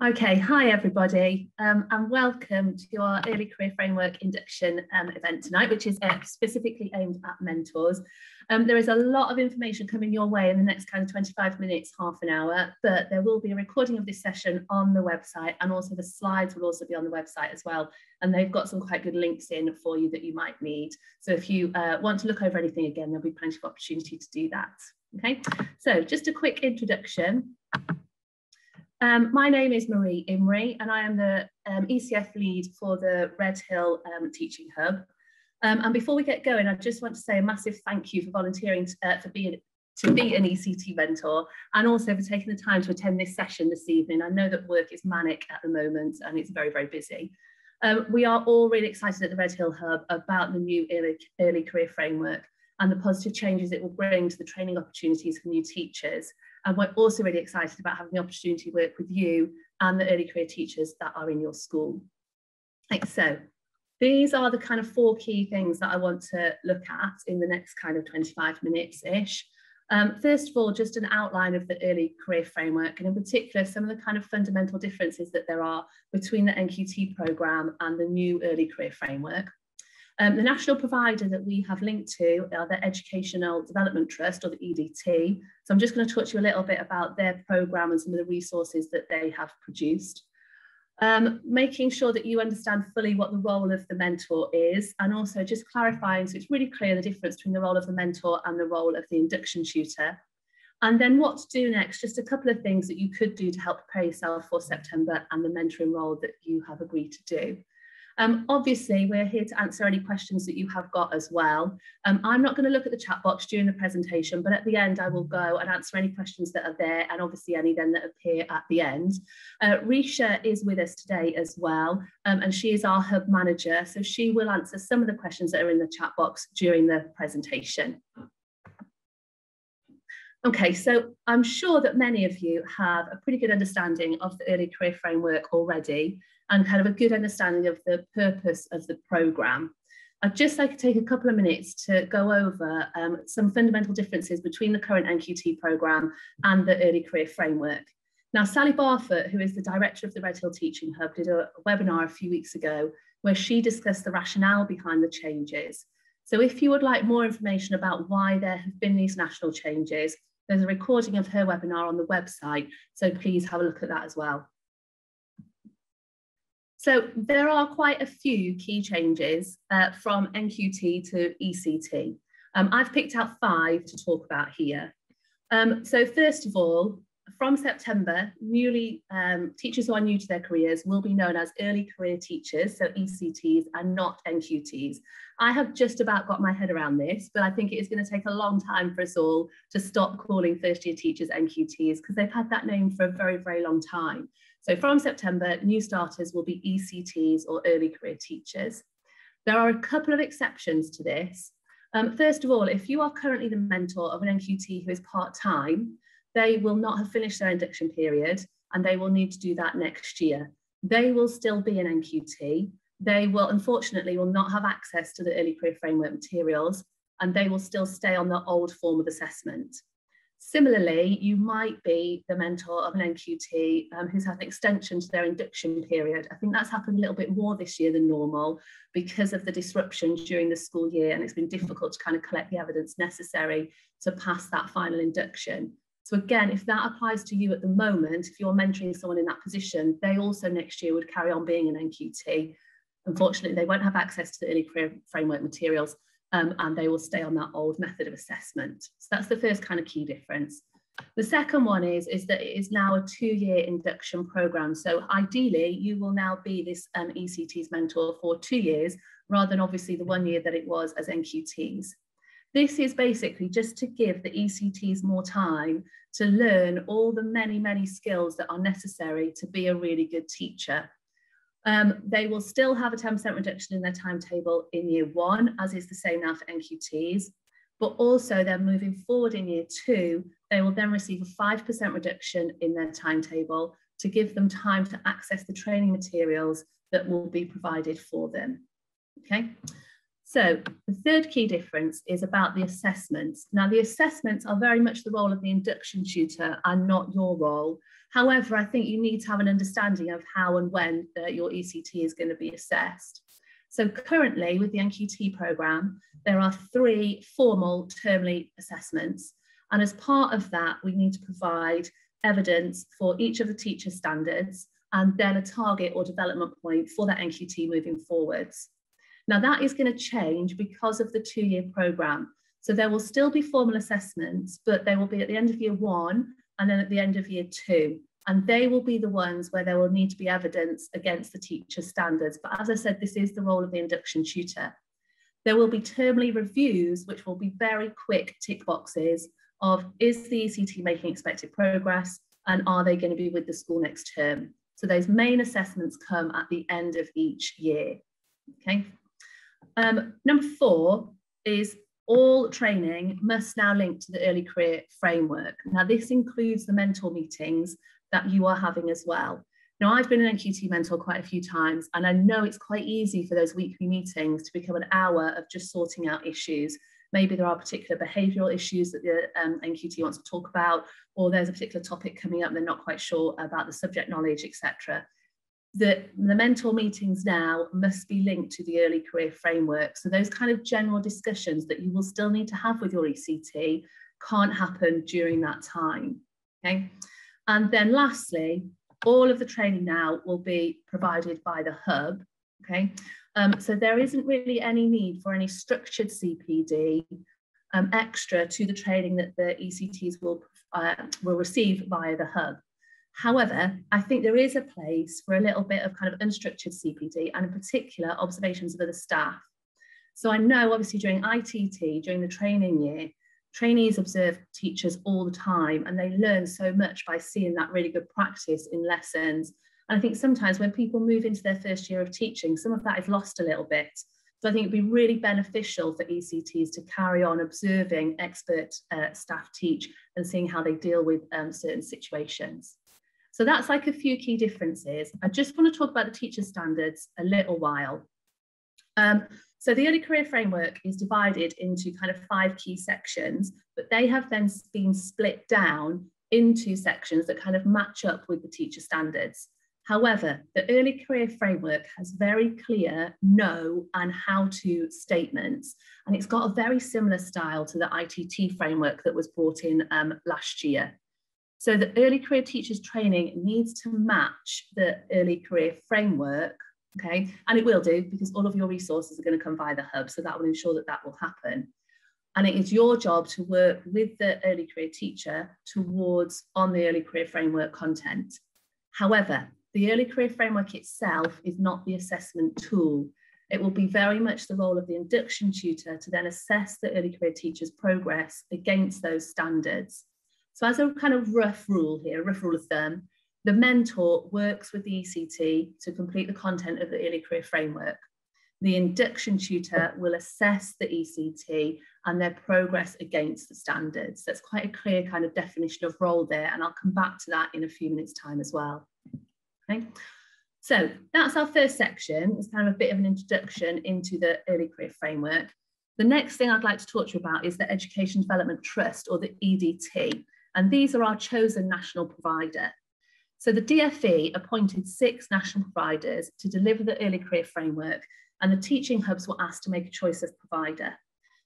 Okay, hi everybody, and welcome to our Early Career Framework Induction event tonight, which is specifically aimed at mentors. There is a lot of information coming your way in the next kind of 25 minutes, half an hour, but there will be a recording of this session on the website, and also the slides will also be on the website as well. And they've got some quite good links in for you that you might need. So if you want to look over anything again, there'll be plenty of opportunity to do that. Okay, so just a quick introduction. My name is Marie Imrie, and I am the ECF lead for the Red Hill Teaching Hub. And before we get going, I just want to say a massive thank you for volunteering to be an ECT mentor, and also for taking the time to attend this session this evening. I know that work is manic at the moment and it's very, very busy. We are all really excited at the Red Hill Hub about the new early career framework and the positive changes it will bring to the training opportunities for new teachers. And we're also really excited about having the opportunity to work with you and the early career teachers that are in your school. So these are the kind of 4 key things that I want to look at in the next kind of 25 minutes-ish. First of all, just an outline of the early career framework, and in particular, some of the kind of fundamental differences that there are between the NQT programme and the new early career framework. The national provider that we have linked to are the Educational Development Trust, or the EDT. So I'm just going to talk to you a little bit about their programme and some of the resources that they have produced. Making sure that you understand fully what the role of the mentor is, and also just clarifying so it's really clear the difference between the role of the mentor and the role of the induction tutor. And then what to do next, just a couple of things that you could do to help prepare yourself for September and the mentoring role that you have agreed to do. Obviously, we're here to answer any questions that you have got as well. I'm not going to look at the chat box during the presentation, but at the end I will go and answer any questions that are there, and obviously any then that appear at the end. Risha is with us today as well, and she is our hub manager, so she will answer some of the questions that are in the chat box during the presentation. Okay, so I'm sure that many of you have a pretty good understanding of the early career framework already, and kind of a good understanding of the purpose of the programme. I'd just like to take a couple of minutes to go over some fundamental differences between the current NQT programme and the early career framework. Now, Sally Barfoot, who is the director of the Red Hill Teaching Hub, did a webinar a few weeks ago where she discussed the rationale behind the changes. So if you would like more information about why there have been these national changes, there's a recording of her webinar on the website, so please have a look at that as well. So there are quite a few key changes from NQT to ECT. I've picked out 5 to talk about here. So first of all, from September, teachers who are new to their careers will be known as early career teachers, so ECTs, and not NQTs. I have just about got my head around this, but I think it is going to take a long time for us all to stop calling first year teachers NQTs, because they've had that name for a very, very long time. So from September, new starters will be ECTs, or early career teachers. There are a couple of exceptions to this. First of all, if you are currently the mentor of an NQT who is part-time, they will not have finished their induction period, and they will need to do that next year. They will still be an NQT. They will, unfortunately, will not have access to the early career framework materials, and they will still stay on the old form of assessment. Similarly, you might be the mentor of an NQT who's had an extension to their induction period. I think that's happened a little bit more this year than normal because of the disruption during the school year, and it's been difficult to kind of collect the evidence necessary to pass that final induction. So again, if that applies to you at the moment, if you're mentoring someone in that position, they also next year would carry on being an NQT. Unfortunately, they won't have access to the early career framework materials, and they will stay on that old method of assessment. So that's the first kind of key difference. The second one is that it is now a 2-year induction programme. So ideally, you will now be this ECT's mentor for 2 years, rather than obviously the 1 year that it was as NQTs. This is basically just to give the ECTs more time to learn all the many, many skills that are necessary to be a really good teacher. They will still have a 10% reduction in their timetable in year 1, as is the same now for NQTs, but also then moving forward in year 2, they will then receive a 5% reduction in their timetable to give them time to access the training materials that will be provided for them. Okay. So the third key difference is about the assessments. Now, the assessments are very much the role of the induction tutor and not your role. However, I think you need to have an understanding of how and when your ECT is going to be assessed. So currently with the NQT programme, there are 3 formal termly assessments. And as part of that, we need to provide evidence for each of the teacher standards and then a target or development point for that NQT moving forwards. Now that is going to change because of the 2-year programme. So there will still be formal assessments, but they will be at the end of year 1 and then at the end of year 2. And they will be the ones where there will need to be evidence against the teacher standards. But as I said, this is the role of the induction tutor. There will be termly reviews, which will be very quick tick boxes of, is the ECT making expected progress and are they going to be with the school next term? So those main assessments come at the end of each year. Okay. Number 4 is all training must now link to the early career framework. Now this includes the mentor meetings that you are having as well. Now I've been an NQT mentor quite a few times and I know it's quite easy for those weekly meetings to become an hour of just sorting out issues. Maybe there are particular behavioural issues that the NQT wants to talk about, or there's a particular topic coming up and they're not quite sure about the subject knowledge, etc. The mentor meetings now must be linked to the early career framework. So those kind of general discussions that you will still need to have with your ECT can't happen during that time. Okay. And then lastly, all of the training now will be provided by the hub. Okay. So there isn't really any need for any structured CPD extra to the training that the ECTs will receive via the hub. However, I think there is a place for a little bit of kind of unstructured CPD and in particular observations of other staff. So I know obviously during ITT, during the training year, trainees observe teachers all the time and they learn so much by seeing that really good practice in lessons. And I think sometimes when people move into their first year of teaching, some of that is lost a little bit. So I think it'd be really beneficial for ECTs to carry on observing expert staff teach and seeing how they deal with certain situations. So that's like a few key differences. I just want to talk about the teacher standards a little while. So the early career framework is divided into kind of 5 key sections, but they have then been split down into sections that kind of match up with the teacher standards. However, the early career framework has very clear no and how to statements, and it's got a very similar style to the ITT framework that was brought in last year. So the early career teachers training needs to match the early career framework, okay? And it will do because all of your resources are going to come via the hub, so that will ensure that that will happen. And it is your job to work with the early career teacher towards on the early career framework content. However, the early career framework itself is not the assessment tool. It will be very much the role of the induction tutor to then assess the early career teacher's progress against those standards. So as a kind of rough rule here, rough rule of thumb, the mentor works with the ECT to complete the content of the early career framework. The induction tutor will assess the ECT and their progress against the standards. That's quite a clear kind of definition of role there, and I'll come back to that in a few minutes' time as well. Okay, so that's our first section. It's kind of a bit of an introduction into the early career framework. The next thing I'd like to talk to you about is the Education Development Trust, or the EDT. And these are our chosen national provider. So the DFE appointed 6 national providers to deliver the early career framework, and the teaching hubs were asked to make a choice of provider.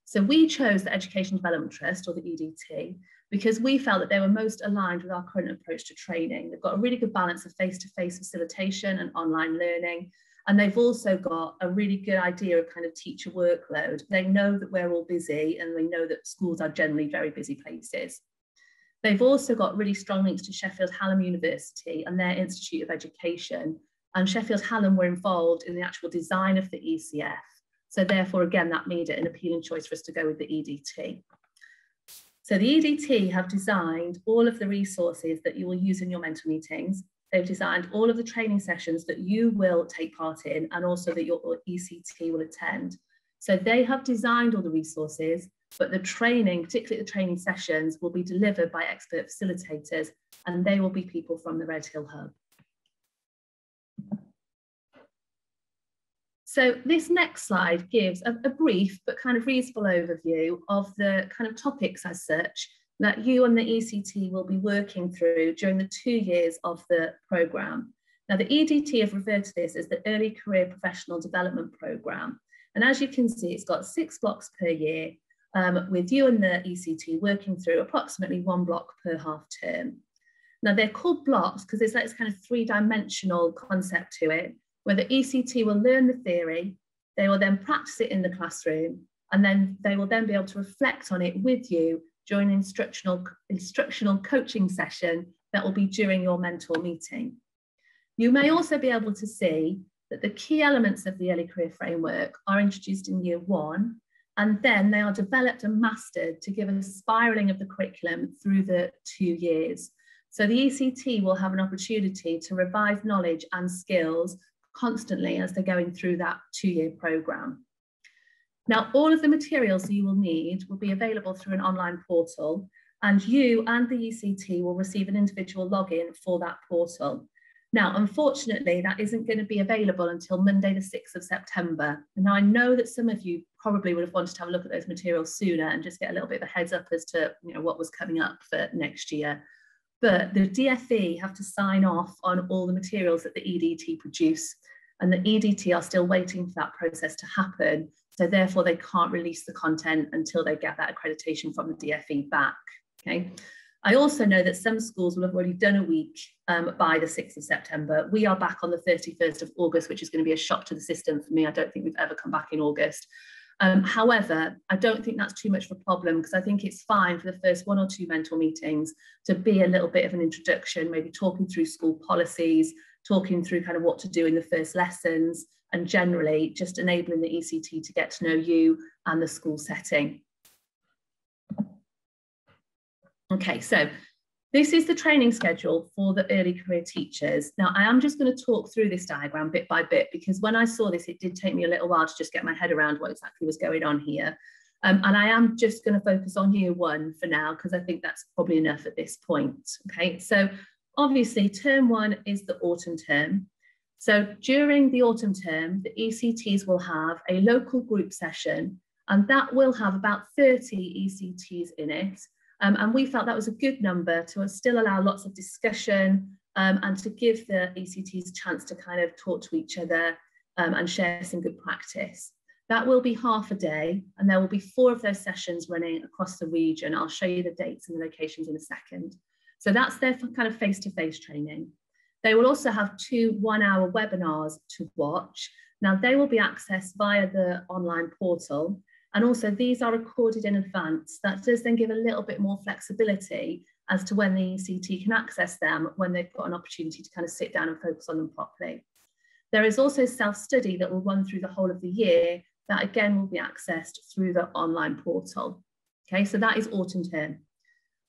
So we chose the Education Development Trust, or the EDT, because we felt that they were most aligned with our current approach to training. They've got a really good balance of face-to-face facilitation and online learning. And they've also got a really good idea of kind of teacher workload. They know that we're all busy and they know that schools are generally very busy places. They've also got really strong links to Sheffield Hallam University and their Institute of Education. And Sheffield Hallam were involved in the actual design of the ECF. So therefore, again, that made it an appealing choice for us to go with the EDT. So the EDT have designed all of the resources that you will use in your mentor meetings. They've designed all of the training sessions that you will take part in and also that your ECT will attend. So they have designed all the resources, but the training, particularly the training sessions, will be delivered by expert facilitators, and they will be people from the Red Hill Hub. So this next slide gives a brief but kind of reasonable overview of the kind of topics as such that you and the ECT will be working through during the 2 years of the programme. Now, the EDT have referred to this as the Early Career Professional Development Programme. And as you can see, it's got 6 blocks per year, with you and the ECT working through approximately 1 block per half term. Now, they're called blocks because there's this kind of 3-dimensional concept to it, where the ECT will learn the theory, they will then practice it in the classroom, and then they will then be able to reflect on it with you during an instructional coaching session that will be during your mentor meeting. You may also be able to see that the key elements of the early career framework are introduced in year 1, and then they are developed and mastered to give a spiralling of the curriculum through the 2 years. So the ECT will have an opportunity to revise knowledge and skills constantly as they're going through that 2-year programme. Now, all of the materials that you will need will be available through an online portal, and you and the ECT will receive an individual login for that portal. Now, unfortunately, that isn't going to be available until Monday, the 6th of September. And now I know that some of you probably would have wanted to have a look at those materials sooner and just get a little bit of a heads up as to what was coming up for next year. But the DFE have to sign off on all the materials that the EDT produce, and the EDT are still waiting for that process to happen. So therefore they can't release the content until they get that accreditation from the DFE back, okay? I also know that some schools will have already done a week by the 6th of September. We are back on the 31st of August, which is going to be a shock to the system for me. I don't think we've ever come back in August. However, I don't think that's too much of a problem, because I think it's fine for the first 1 or 2 mentor meetings to be a little bit of an introduction, maybe talking through school policies, talking through kind of what to do in the first lessons, and generally just enabling the ECT to get to know you and the school setting. Okay, so this is the training schedule for the early career teachers. Now, I am just going to talk through this diagram bit by bit, because when I saw this, it did take me a little while to just get my head around what exactly was going on here. And I am just going to focus on year 1 for now, because I think that's probably enough at this point. Okay, so obviously term 1 is the autumn term. So during the autumn term, the ECTs will have a local group session, and that will have about 30 ECTs in it. And we felt that was a good number to still allow lots of discussion and to give the ECTs a chance to kind of talk to each other and share some good practice. That will be half a day, and there will be 4 of those sessions running across the region. I'll show you the dates and the locations in a second. So that's their kind of face-to-face training. They will also have 2 one-hour webinars to watch. Now, they will be accessed via the online portal. And also these are recorded in advance. That does then give a little bit more flexibility as to when the ECT can access them, when they've got an opportunity to kind of sit down and focus on them properly. There is also self-study that will run through the whole of the year that again will be accessed through the online portal. Okay, so that is autumn term.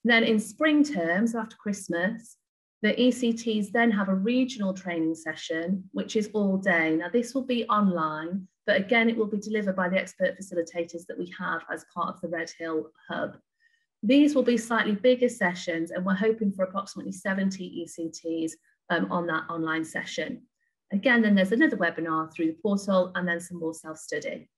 Then in spring term, so after Christmas, the ECTs then have a regional training session, which is all day. Now this will be online, but again, it will be delivered by the expert facilitators that we have as part of the Red Hill Hub. These will be slightly bigger sessions, and we're hoping for approximately 70 ECTs on that online session. Again, then there's another webinar through the portal, and then some more self-study.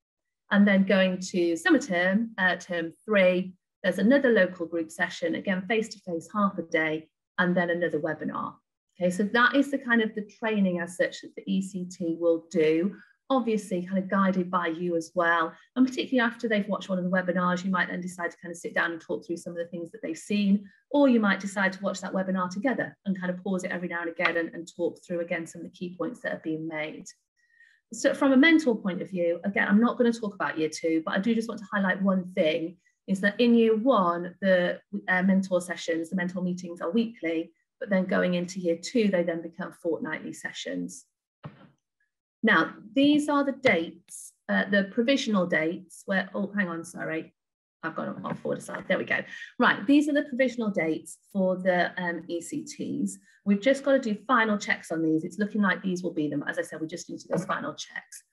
And then going to summer term, term 3, there's another local group session, again, face-to-face, half a day, and then another webinar. Okay, so that is the kind of the training as such that the ECT will do, obviously kind of guided by you as well. And particularly after they've watched one of the webinars, you might then decide to kind of sit down and talk through some of the things that they've seen, or you might decide to watch that webinar together and kind of pause it every now and again and talk through again some of the key points that are being made. So from a mentor point of view, again, I'm not going to talk about year 2, but I do just want to highlight one thing, is that in year 1, the mentor sessions, the mentor meetings are weekly, but then going into year 2, they then become fortnightly sessions. Now, these are the dates, the provisional dates where, oh, hang on, sorry, I've gone off forward aside, there we go. Right, these are the provisional dates for the ECTs. We've just got to do final checks on these. It's looking like these will be them. As I said, we just need to do those final checks.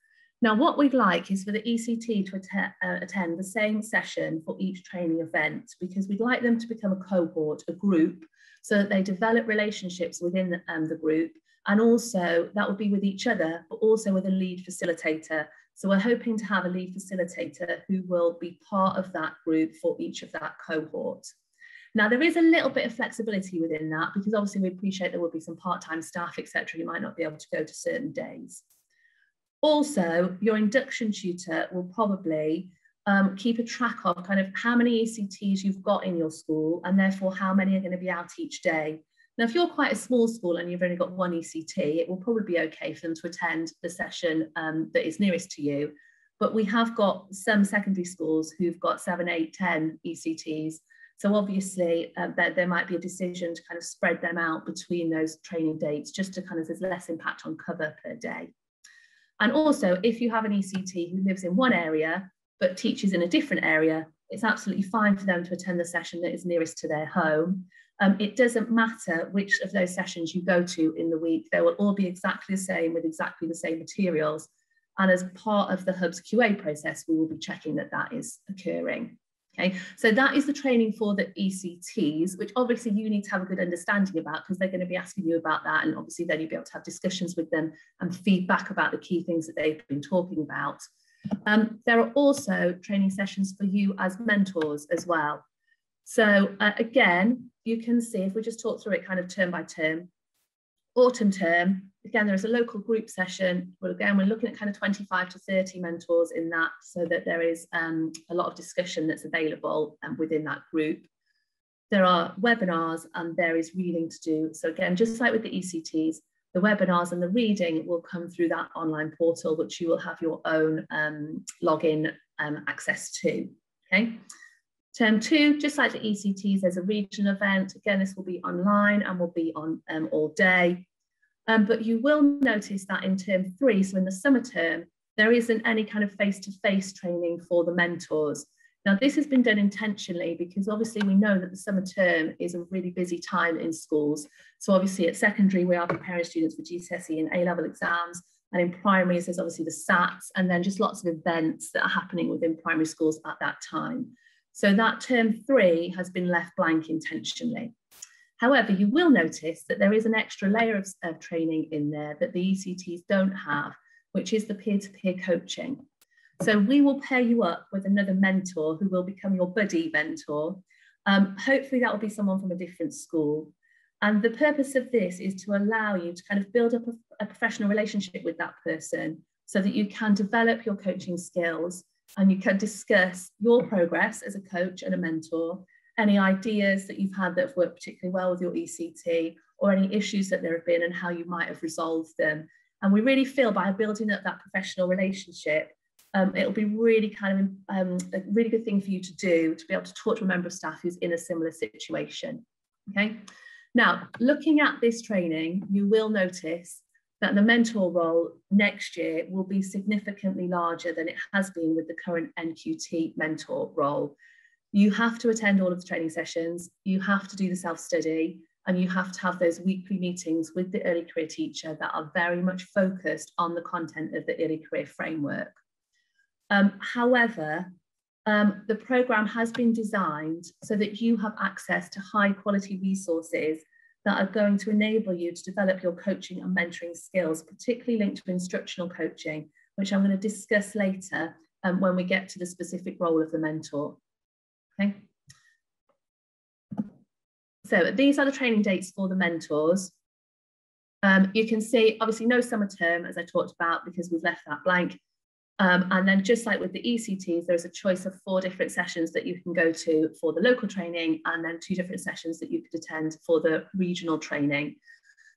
Now, what we'd like is for the ECT to attend the same session for each training event, because we'd like them to become a cohort, a group, so that they develop relationships within the group, And also that will be with each other, but also with a lead facilitator. So we're hoping to have a lead facilitator who will be part of that group for each of that cohort. Now, there is a little bit of flexibility within that, because obviously we appreciate there will be some part-time staff, etc. You might not be able to go to certain days. Also, your induction tutor will probably keep a track of kind of how many ECTs you've got in your school, and therefore how many are going to be out each day. Now, if you're quite a small school and you've only got one ECT, it will probably be okay for them to attend the session that is nearest to you. But we have got some secondary schools who've got 7, 8, 10 ECTs. So obviously there might be a decision to kind of spread them out between those training dates, just to kind of, there's less impact on cover per day. And also, if you have an ECT who lives in one area but teaches in a different area, it's absolutely fine for them to attend the session that is nearest to their home. It doesn't matter which of those sessions you go to in the week, they will all be exactly the same with exactly the same materials. And as part of the Hub's QA process, we will be checking that that is occurring. Okay, so that is the training for the ECTs, which obviously you need to have a good understanding about, because they're going to be asking you about that, and obviously then you'll be able to have discussions with them and feedback about the key things that they've been talking about. There are also training sessions for you as mentors as well. So again, you can see, if we just talk through it kind of term by term, autumn term, again, there is a local group session. Well, again, we're looking at kind of 25 to 30 mentors in that, so that there is a lot of discussion that's available within that group. There are webinars and there is reading to do. So again, just like with the ECTs, the webinars and the reading will come through that online portal, which you will have your own login access to, okay? Term 2, just like the ECTs, there's a regional event. Again, this will be online and will be on all day. But you will notice that in term 3, so in the summer term, there isn't any kind of face-to-face training for the mentors. Now, this has been done intentionally because obviously we know that the summer term is a really busy time in schools. So obviously at secondary, we are preparing students for GCSE and A-level exams. And in primaries, there's obviously the SATs, and then just lots of events that are happening within primary schools at that time. So that term 3 has been left blank intentionally. However, you will notice that there is an extra layer of training in there that the ECTs don't have, which is the peer-to-peer coaching. So we will pair you up with another mentor who will become your buddy mentor. Hopefully that will be someone from a different school. And the purpose of this is to allow you to kind of build up a professional relationship with that person, so that you can develop your coaching skills and you can discuss your progress as a coach and a mentor, any ideas that you've had that have worked particularly well with your ECT, or any issues that there have been and how you might have resolved them. And we really feel by building up that professional relationship, it'll be really kind of a really good thing for you to do, to be able to talk to a member of staff who's in a similar situation. Okay. Now, looking at this training, you will notice that the mentor role next year will be significantly larger than it has been with the current NQT mentor role. You have to attend all of the training sessions, you have to do the self-study, and you have to have those weekly meetings with the early career teacher that are very much focused on the content of the early career framework. However, the programme has been designed so that you have access to high quality resources that are going to enable you to develop your coaching and mentoring skills, particularly linked to instructional coaching, which I'm going to discuss later when we get to the specific role of the mentor. Okay. So these are the training dates for the mentors. You can see, obviously, no summer term, as I talked about, because we've left that blank. And then just like with the ECTs, there's a choice of 4 different sessions that you can go to for the local training, and then 2 different sessions that you could attend for the regional training.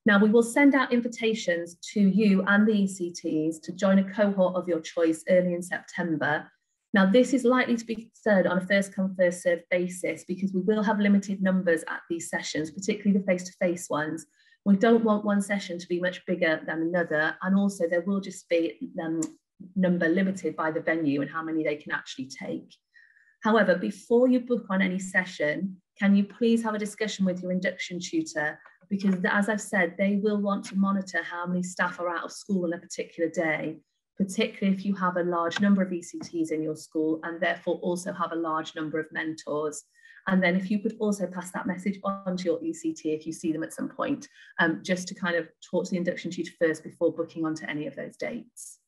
Now, we will send out invitations to you and the ECTs to join a cohort of your choice early in September. Now, this is likely to be done on a first come, first served basis, because we will have limited numbers at these sessions, particularly the face-to-face ones. We don't want one session to be much bigger than another. And also there will just be number limited by the venue and how many they can actually take. However, before you book on any session, can you please have a discussion with your induction tutor? Because as I've said, they will want to monitor how many staff are out of school on a particular day, particularly if you have a large number of ECTs in your school and therefore also have a large number of mentors. And then if you could also pass that message on to your ECT if you see them at some point, just to kind of talk to the induction tutor first before booking onto any of those dates.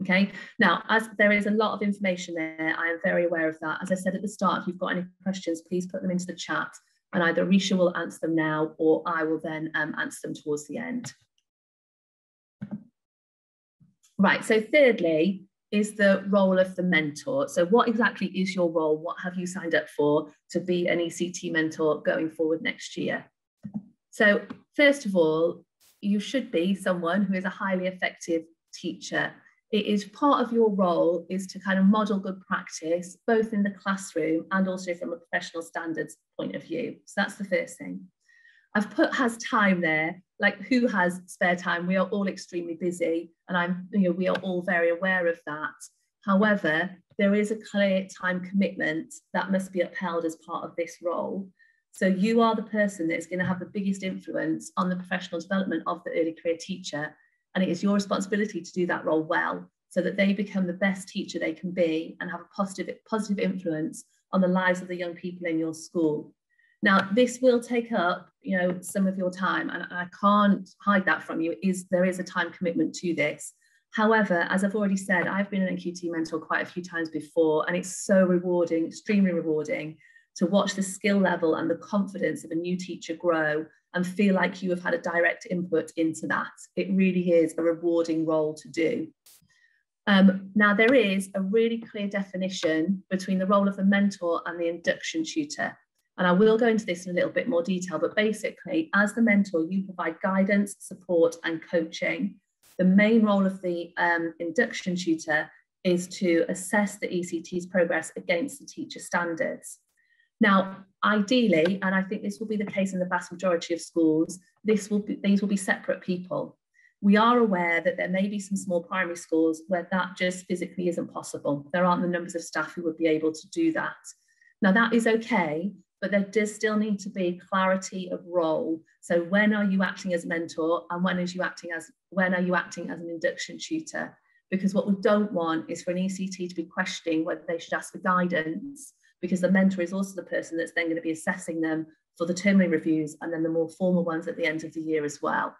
Okay, now as there is a lot of information there, I am very aware of that. As I said at the start, if you've got any questions, please put them into the chat and either Risha will answer them now or I will then answer them towards the end. Right, so thirdly is the role of the mentor. So what exactly is your role? What have you signed up for to be an ECT mentor going forward next year? So first of all, you should be someone who is a highly effective teacher. It is part of your role is to kind of model good practice, both in the classroom and also from a professional standards point of view. So that's the first thing. I've put has time there, like who has spare time? We are all extremely busy and we are all very aware of that. However, there is a clear time commitment that must be upheld as part of this role. So you are the person that is going to have the biggest influence on the professional development of the early career teacher. And it is your responsibility to do that role well so that they become the best teacher they can be and have a positive influence on the lives of the young people in your school. Now, this will take up, some of your time, and I can't hide that from you. There is a time commitment to this. However, as I've already said, I've been an NQT mentor quite a few times before, and it's so rewarding, extremely rewarding, to watch the skill level and the confidence of a new teacher grow and feel like you have had a direct input into that. It really is a rewarding role to do. Now, there is a really clear definition between the role of the mentor and the induction tutor. And I will go into this in a little bit more detail, but basically, as the mentor, you provide guidance, support, and coaching. The main role of the induction tutor is to assess the ECT's progress against the teacher standards. Now, ideally, and I think this will be the case in the vast majority of schools, these will be separate people. We are aware that there may be some small primary schools where that just physically isn't possible. There aren't the numbers of staff who would be able to do that. Now, that is okay, but there does still need to be clarity of role. So when are you acting as mentor and when are you acting as an induction tutor? Because what we don't want is for an ECT to be questioning whether they should ask for guidance, because the mentor is also the person that's then going to be assessing them for the termly reviews and then the more formal ones at the end of the year as well.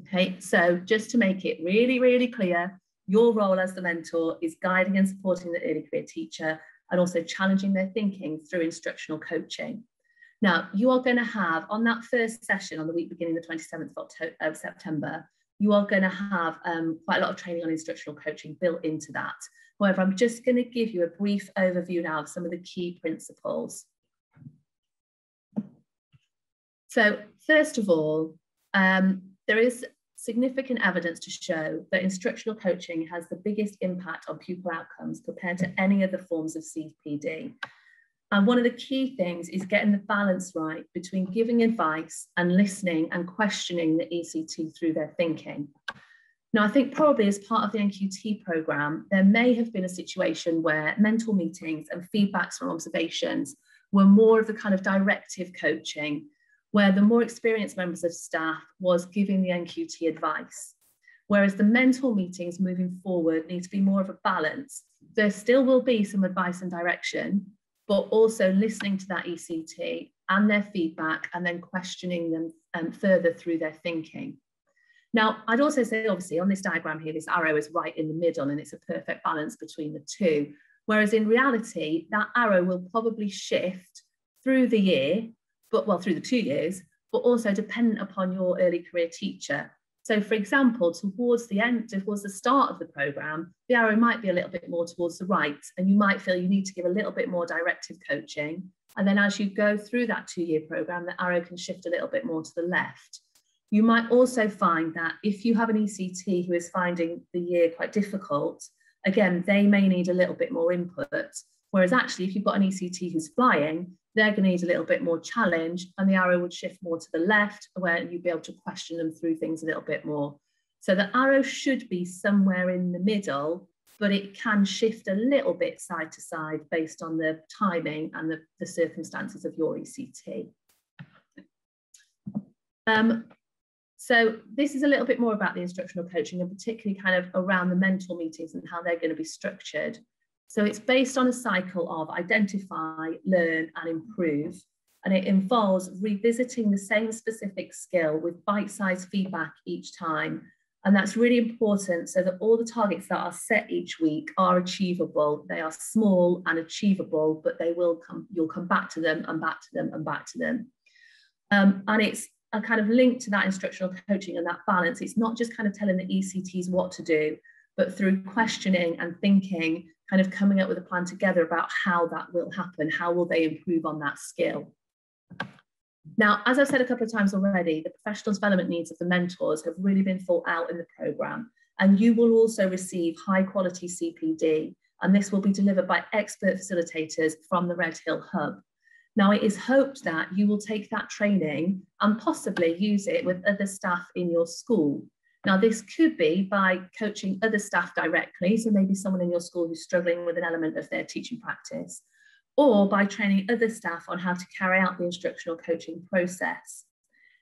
Okay, so just to make it really, really clear, your role as the mentor is guiding and supporting the early career teacher and also challenging their thinking through instructional coaching. Now, you are going to have, on that first session on the week beginning the 27th of September, you are going to have quite a lot of training on instructional coaching built into that. However, I'm just going to give you a brief overview now of some of the key principles. So first of all, there is significant evidence to show that instructional coaching has the biggest impact on pupil outcomes compared to any other forms of CPD. And one of the key things is getting the balance right between giving advice and listening and questioning the ECT through their thinking. Now, I think probably as part of the NQT programme, there may have been a situation where mentor meetings and feedbacks from observations were more of the kind of directive coaching, where the more experienced members of staff was giving the NQT advice. Whereas the mentor meetings moving forward need to be more of a balance. There still will be some advice and direction, but also listening to that ECT and their feedback and then questioning them further through their thinking. Now, I'd also say, obviously, on this diagram here, this arrow is right in the middle and it's a perfect balance between the two. Whereas in reality, that arrow will probably shift through the year, through the 2 years, but also dependent upon your early career teacher. So for example, towards the start of the programme, the arrow might be a little bit more towards the right, and you might feel you need to give a little bit more directive coaching. And then as you go through that 2-year programme, the arrow can shift a little bit more to the left. You might also find that if you have an ECT who is finding the year quite difficult, again, they may need a little bit more input. Whereas actually, if you've got an ECT who's flying, they're going to need a little bit more challenge, and the arrow would shift more to the left, where you'd be able to question them through things a little bit more. So the arrow should be somewhere in the middle, but it can shift a little bit side to side based on the timing and the circumstances of your ECT. So this is a little bit more about the instructional coaching, and particularly kind of around the mentor meetings and how they're going to be structured. So it's based on a cycle of identify, learn, and improve. And it involves revisiting the same specific skill with bite-sized feedback each time. And that's really important so that all the targets that are set each week are achievable. They are small and achievable, but they will come, you'll come back to them and back to them and back to them. And it's a kind of link to that instructional coaching and that balance. It's not just kind of telling the ECTs what to do, but through questioning and thinking, kind of coming up with a plan together about how that will happen. How will they improve on that skill? Now, as I've said a couple of times already, the professional development needs of the mentors have really been thought out in the programme, and you will also receive high quality CPD, and this will be delivered by expert facilitators from the Red Hill Hub. Now, it is hoped that you will take that training and possibly use it with other staff in your school. Now, this could be by coaching other staff directly, so maybe someone in your school who's struggling with an element of their teaching practice, or by training other staff on how to carry out the instructional coaching process.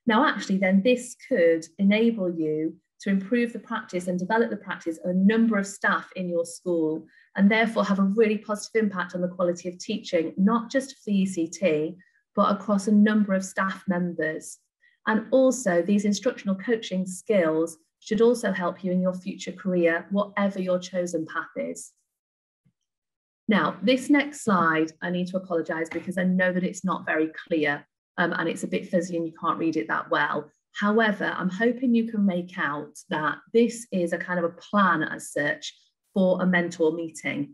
Now, actually, then this could enable you to improve the practice and develop the practice of a number of staff in your school, and therefore have a really positive impact on the quality of teaching, not just for the ECT, but across a number of staff members. And also, these instructional coaching skills should also help you in your future career, whatever your chosen path is. Now, this next slide, I need to apologise because I know that it's not very clear and it's a bit fuzzy and you can't read it that well. However, I'm hoping you can make out that this is a kind of a plan as such for a mentor meeting.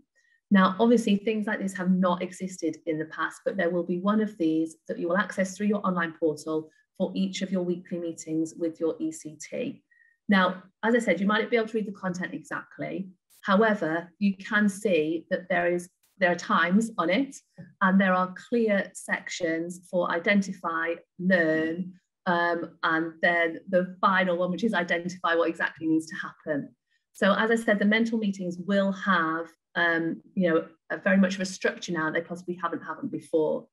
Now, obviously, things like this have not existed in the past, but there will be one of these that you will access through your online portal for each of your weekly meetings with your ECT. Now, as I said, you might not be able to read the content exactly. However, you can see that there are times on it, and there are clear sections for identify, learn, and then the final one, which is identify what exactly needs to happen. So as I said, the mentor meetings will have very much of a structure now. They possibly haven't had them before.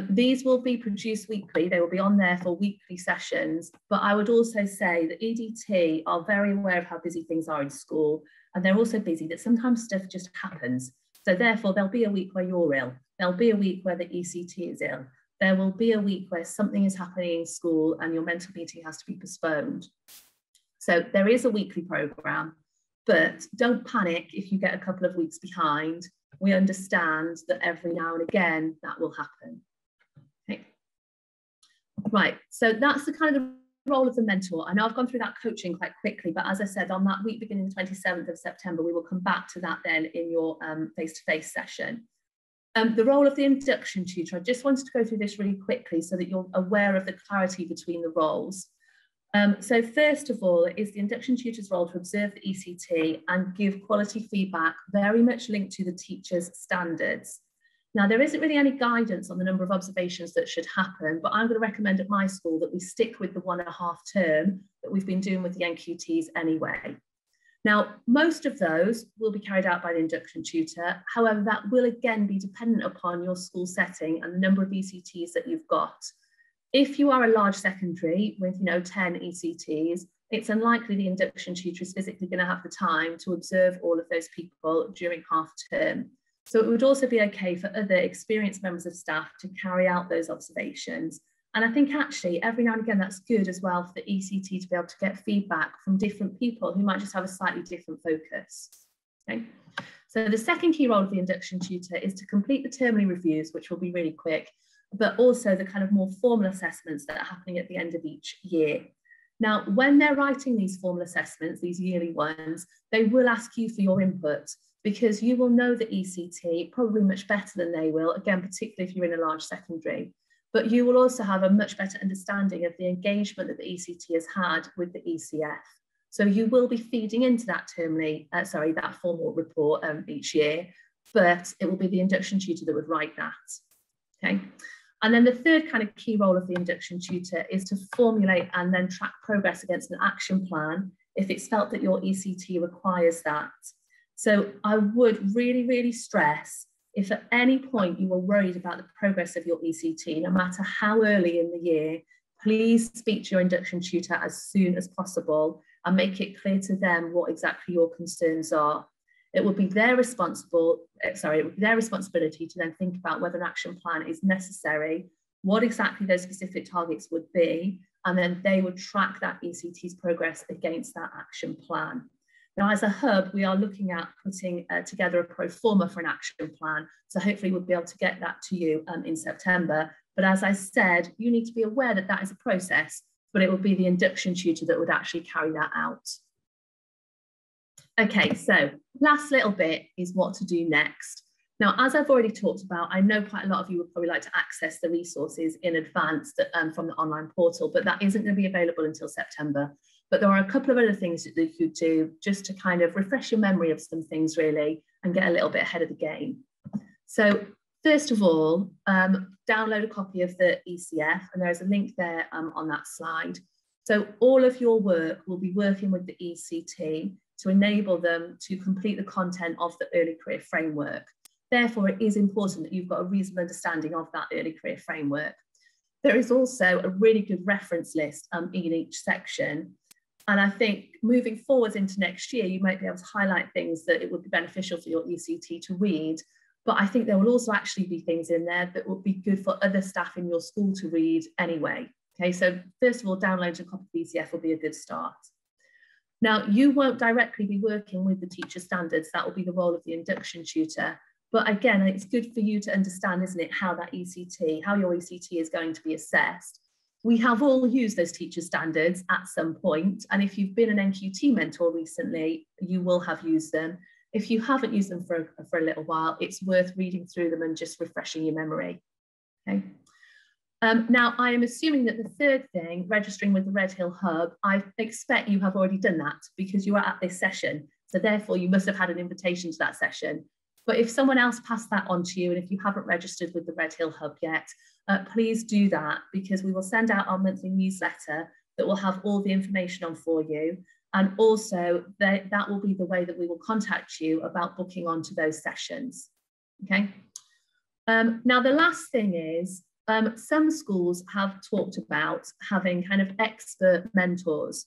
These will be produced weekly. They will be on there for weekly sessions. But I would also say that EDT are very aware of how busy things are in school. And they're also busy that sometimes stuff just happens. So therefore, there'll be a week where you're ill. There'll be a week where the ECT is ill. There will be a week where something is happening in school and your mentor meeting has to be postponed. So there is a weekly programme, but don't panic if you get a couple of weeks behind. We understand that every now and again that will happen. Okay. Right, so that's the kind of role of the mentor. I know I've gone through that coaching quite quickly, but as I said, on that week beginning the 27th of September, we will come back to that then in your face-to-face session. The role of the induction tutor, I just wanted to go through this really quickly so that you're aware of the clarity between the roles. So first of all, it is the induction tutor's role to observe the ECT and give quality feedback, very much linked to the teacher's standards. Now, there isn't really any guidance on the number of observations that should happen, but I'm going to recommend at my school that we stick with the 1.5 term that we've been doing with the NQTs anyway. Now, most of those will be carried out by the induction tutor. However, that will again be dependent upon your school setting and the number of ECTs that you've got. If you are a large secondary with 10 ECTs, it's unlikely the induction tutor is physically going to have the time to observe all of those people during half term. So it would also be okay for other experienced members of staff to carry out those observations. And I think actually every now and again that's good as well for the ECT to be able to get feedback from different people who might just have a slightly different focus. Okay. So the second key role of the induction tutor is to complete the termly reviews, which will be really quick, but also the kind of more formal assessments that are happening at the end of each year. Now, when they're writing these formal assessments, these yearly ones, they will ask you for your input, because you will know the ECT probably much better than they will, again, particularly if you're in a large secondary. But you will also have a much better understanding of the engagement that the ECT has had with the ECF. So you will be feeding into that that formal report each year, but it will be the induction tutor that would write that. Okay. And then the third kind of key role of the induction tutor is to formulate and then track progress against an action plan if it's felt that your ECT requires that. So I would really, really stress, if at any point you are worried about the progress of your ECT, no matter how early in the year, please speak to your induction tutor as soon as possible and make it clear to them what exactly your concerns are. It would be their responsibility to then think about whether an action plan is necessary, what exactly those specific targets would be, and then they would track that ECT's progress against that action plan. Now, as a hub, we are looking at putting together a pro forma for an action plan. So hopefully we'll be able to get that to you in September. But as I said, you need to be aware that that is a process, but it will be the induction tutor that would actually carry that out. Okay, so last little bit is what to do next. Now, as I've already talked about, I know quite a lot of you would probably like to access the resources in advance from the online portal, but that isn't going to be available until September. But there are a couple of other things that you could do just to kind of refresh your memory of some things really and get a little bit ahead of the game. So first of all, download a copy of the ECF, and there's a link there on that slide. So all of your work will be working with the ECT to enable them to complete the content of the early career framework. Therefore, it is important that you've got a reasonable understanding of that early career framework. There is also a really good reference list in each section. And I think moving forwards into next year, you might be able to highlight things that it would be beneficial for your ECT to read. But I think there will also actually be things in there that would be good for other staff in your school to read anyway. Okay, so first of all, downloading a copy of ECF will be a good start. Now, you won't directly be working with the teacher standards. That will be the role of the induction tutor. But again, it's good for you to understand, isn't it, how that ECT, how your ECT is going to be assessed. We have all used those teacher standards at some point. And if you've been an NQT mentor recently, you will have used them. If you haven't used them for a little while, it's worth reading through them and just refreshing your memory. Okay. Now, I am assuming that the third thing, registering with the Red Hill Hub, I expect you have already done that because you are at this session. So therefore, you must have had an invitation to that session. But if someone else passed that on to you, and if you haven't registered with the Red Hill Hub yet, please do that, because we will send out our monthly newsletter that will have all the information on for you. And also that will be the way that we will contact you about booking onto those sessions. Okay. Now, the last thing is, some schools have talked about having kind of expert mentors,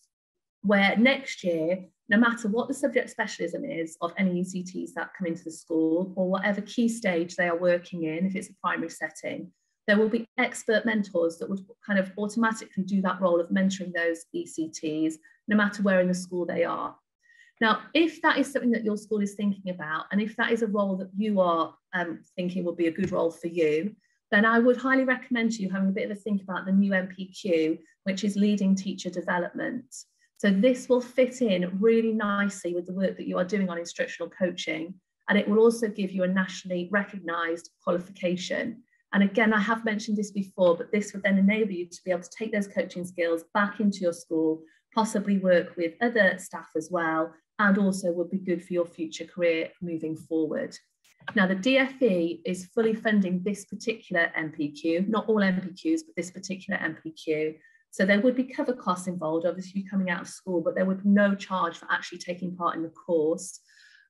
where next year, no matter what the subject specialism is of any ECTs that come into the school, or whatever key stage they are working in, if it's a primary setting, there will be expert mentors that would kind of automatically do that role of mentoring those ECTs, no matter where in the school they are. Now, if that is something that your school is thinking about, and if that is a role that you are thinking would be a good role for you, then I would highly recommend to you having a bit of a think about the new MPQ, which is leading teacher development. So this will fit in really nicely with the work that you are doing on instructional coaching, and it will also give you a nationally recognised qualification. And again, I have mentioned this before, but this would then enable you to be able to take those coaching skills back into your school, possibly work with other staff as well, and also would be good for your future career moving forward. Now, the DFE is fully funding this particular MPQ, not all MPQs, but this particular MPQ. So there would be cover costs involved, obviously coming out of school, but there would be no charge for actually taking part in the course.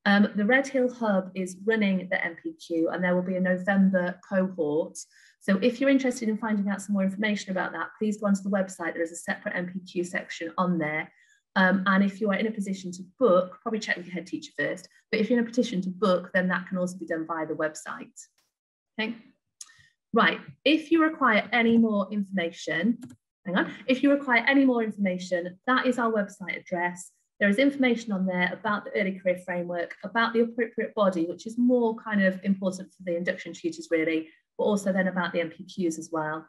The Red Hill Hub is running the MPQ, and there will be a November cohort. So if you're interested in finding out some more information about that, please go onto the website. There is a separate MPQ section on there. And if you are in a position to book, probably check with your head teacher first, but if you're in a position to book, then that can also be done via the website. Okay. Right, if you require any more information, if you require any more information, that is our website address. There is information on there about the early career framework, about the appropriate body, which is more kind of important for the induction tutors really, but also then about the MPQs as well.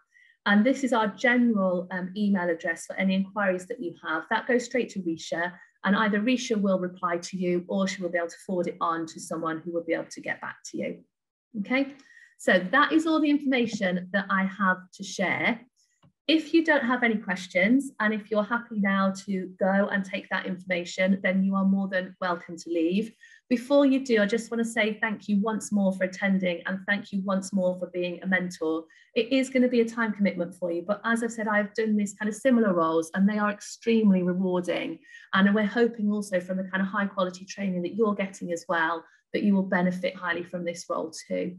And this is our general email address for any inquiries that you have. That goes straight to Risha, and either Risha will reply to you or she will be able to forward it on to someone who will be able to get back to you. Okay, so that is all the information that I have to share. If you don't have any questions, and if you're happy now to go and take that information, then you are more than welcome to leave. Before you do, I just want to say thank you once more for attending, and thank you once more for being a mentor. It is going to be a time commitment for you, but as I've said, I've done this kind of similar roles and they are extremely rewarding. And we're hoping also from the kind of high quality training that you're getting as well, that you will benefit highly from this role too.